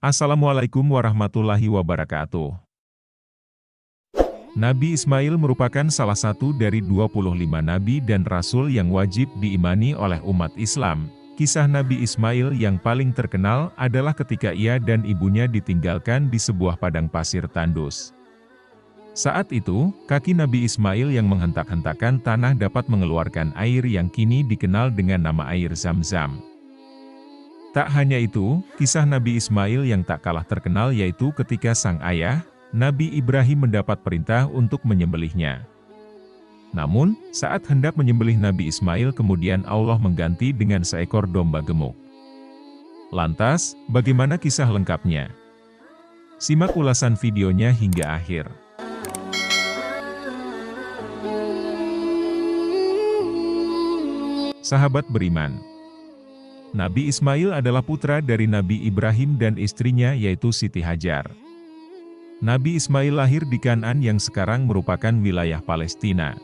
Assalamualaikum warahmatullahi wabarakatuh. Nabi Ismail merupakan salah satu dari 25 nabi dan rasul yang wajib diimani oleh umat Islam. Kisah Nabi Ismail yang paling terkenal adalah ketika ia dan ibunya ditinggalkan di sebuah padang pasir tandus. Saat itu, kaki Nabi Ismail yang menghentak-hentakan tanah dapat mengeluarkan air yang kini dikenal dengan nama air Zam-Zam. Tak hanya itu, kisah Nabi Ismail yang tak kalah terkenal yaitu ketika sang ayah, Nabi Ibrahim mendapat perintah untuk menyembelihnya. Namun, saat hendak menyembelih Nabi Ismail kemudian Allah mengganti dengan seekor domba gemuk. Lantas, bagaimana kisah lengkapnya? Simak ulasan videonya hingga akhir. Sahabat beriman, Nabi Ismail adalah putra dari Nabi Ibrahim dan istrinya yaitu Siti Hajar. Nabi Ismail lahir di Kan'an yang sekarang merupakan wilayah Palestina.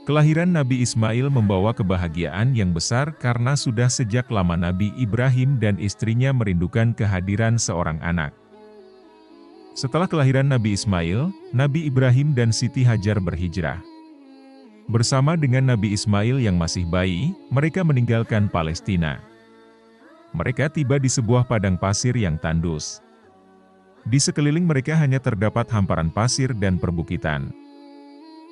Kelahiran Nabi Ismail membawa kebahagiaan yang besar karena sudah sejak lama Nabi Ibrahim dan istrinya merindukan kehadiran seorang anak. Setelah kelahiran Nabi Ismail, Nabi Ibrahim dan Siti Hajar berhijrah. Bersama dengan Nabi Ismail yang masih bayi, mereka meninggalkan Palestina. Mereka tiba di sebuah padang pasir yang tandus. Di sekeliling mereka hanya terdapat hamparan pasir dan perbukitan.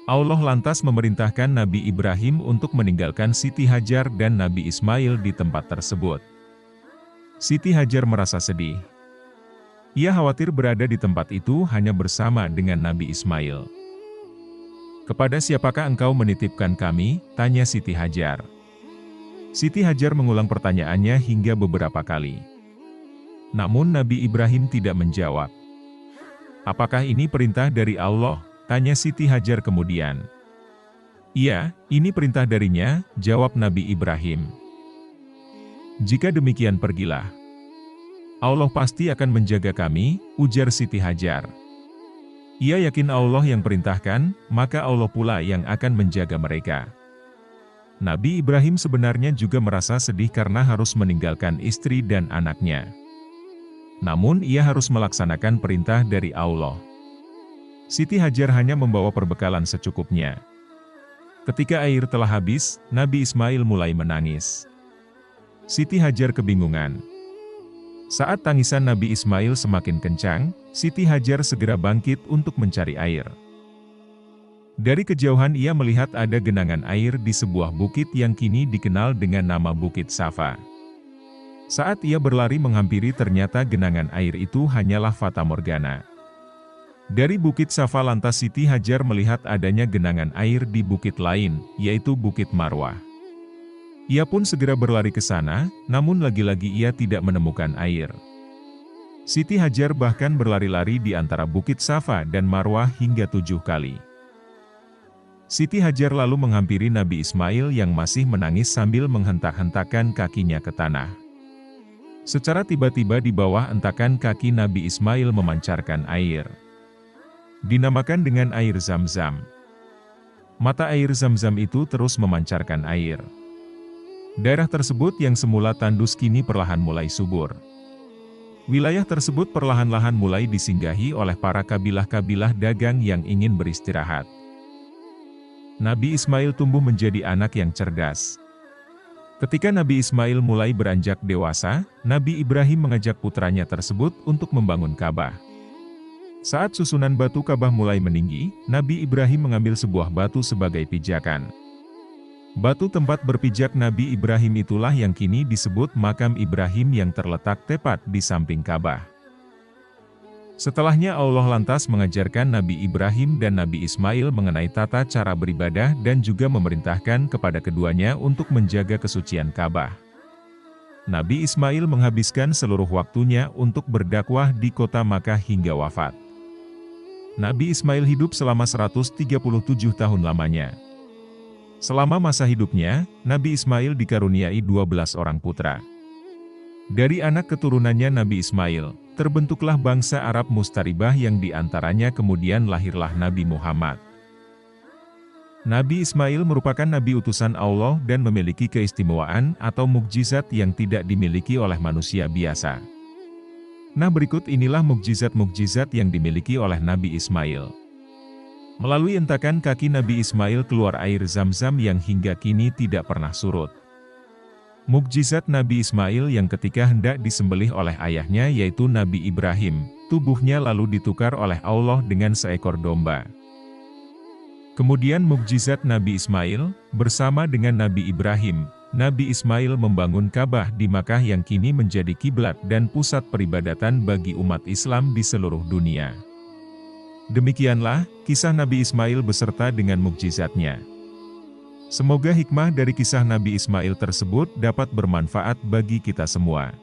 Allah lantas memerintahkan Nabi Ibrahim untuk meninggalkan Siti Hajar dan Nabi Ismail di tempat tersebut. Siti Hajar merasa sedih. Ia khawatir berada di tempat itu hanya bersama dengan Nabi Ismail. "Kepada siapakah engkau menitipkan kami?" tanya Siti Hajar. Siti Hajar mengulang pertanyaannya hingga beberapa kali. Namun Nabi Ibrahim tidak menjawab. "Apakah ini perintah dari Allah?" tanya Siti Hajar kemudian. "Iya, ini perintah darinya," jawab Nabi Ibrahim. "Jika demikian pergilah. Allah pasti akan menjaga kami," ujar Siti Hajar. Ia yakin Allah yang perintahkan, maka Allah pula yang akan menjaga mereka. Nabi Ibrahim sebenarnya juga merasa sedih karena harus meninggalkan istri dan anaknya. Namun ia harus melaksanakan perintah dari Allah. Siti Hajar hanya membawa perbekalan secukupnya. Ketika air telah habis, Nabi Ismail mulai menangis. Siti Hajar kebingungan. Saat tangisan Nabi Ismail semakin kencang, Siti Hajar segera bangkit untuk mencari air. Dari kejauhan ia melihat ada genangan air di sebuah bukit yang kini dikenal dengan nama Bukit Safa. Saat ia berlari menghampiri ternyata genangan air itu hanyalah fata morgana. Dari Bukit Safa lantas Siti Hajar melihat adanya genangan air di bukit lain, yaitu Bukit Marwah. Ia pun segera berlari ke sana, namun lagi-lagi ia tidak menemukan air. Siti Hajar bahkan berlari-lari di antara Bukit Safa dan Marwah hingga 7 kali. Siti Hajar lalu menghampiri Nabi Ismail yang masih menangis sambil menghentak-hentakkan kakinya ke tanah. Secara tiba-tiba di bawah hentakan kaki Nabi Ismail memancarkan air. Dinamakan dengan air Zam-Zam. Mata air Zam-Zam itu terus memancarkan air. Daerah tersebut yang semula tandus kini perlahan mulai subur. Wilayah tersebut perlahan-lahan mulai disinggahi oleh para kabilah-kabilah dagang yang ingin beristirahat. Nabi Ismail tumbuh menjadi anak yang cerdas. Ketika Nabi Ismail mulai beranjak dewasa, Nabi Ibrahim mengajak putranya tersebut untuk membangun Ka'bah. Saat susunan batu Ka'bah mulai meninggi, Nabi Ibrahim mengambil sebuah batu sebagai pijakan. Batu tempat berpijak Nabi Ibrahim itulah yang kini disebut makam Ibrahim yang terletak tepat di samping Ka'bah. Setelahnya Allah lantas mengajarkan Nabi Ibrahim dan Nabi Ismail mengenai tata cara beribadah dan juga memerintahkan kepada keduanya untuk menjaga kesucian Ka'bah. Nabi Ismail menghabiskan seluruh waktunya untuk berdakwah di kota Makkah hingga wafat. Nabi Ismail hidup selama 137 tahun lamanya. Selama masa hidupnya, Nabi Ismail dikaruniai 12 orang putra. Dari anak keturunannya Nabi Ismail, terbentuklah bangsa Arab Mustaribah yang diantaranya kemudian lahirlah Nabi Muhammad. Nabi Ismail merupakan nabi utusan Allah dan memiliki keistimewaan atau mukjizat yang tidak dimiliki oleh manusia biasa. Nah, berikut inilah mukjizat-mukjizat yang dimiliki oleh Nabi Ismail. Melalui entakan kaki Nabi Ismail keluar air Zam-Zam yang hingga kini tidak pernah surut. Mukjizat Nabi Ismail yang ketika hendak disembelih oleh ayahnya yaitu Nabi Ibrahim, tubuhnya lalu ditukar oleh Allah dengan seekor domba. Kemudian mukjizat Nabi Ismail, bersama dengan Nabi Ibrahim, Nabi Ismail membangun Ka'bah di Makkah yang kini menjadi kiblat dan pusat peribadatan bagi umat Islam di seluruh dunia. Demikianlah, kisah Nabi Ismail beserta dengan mukjizatnya. Semoga hikmah dari kisah Nabi Ismail tersebut dapat bermanfaat bagi kita semua.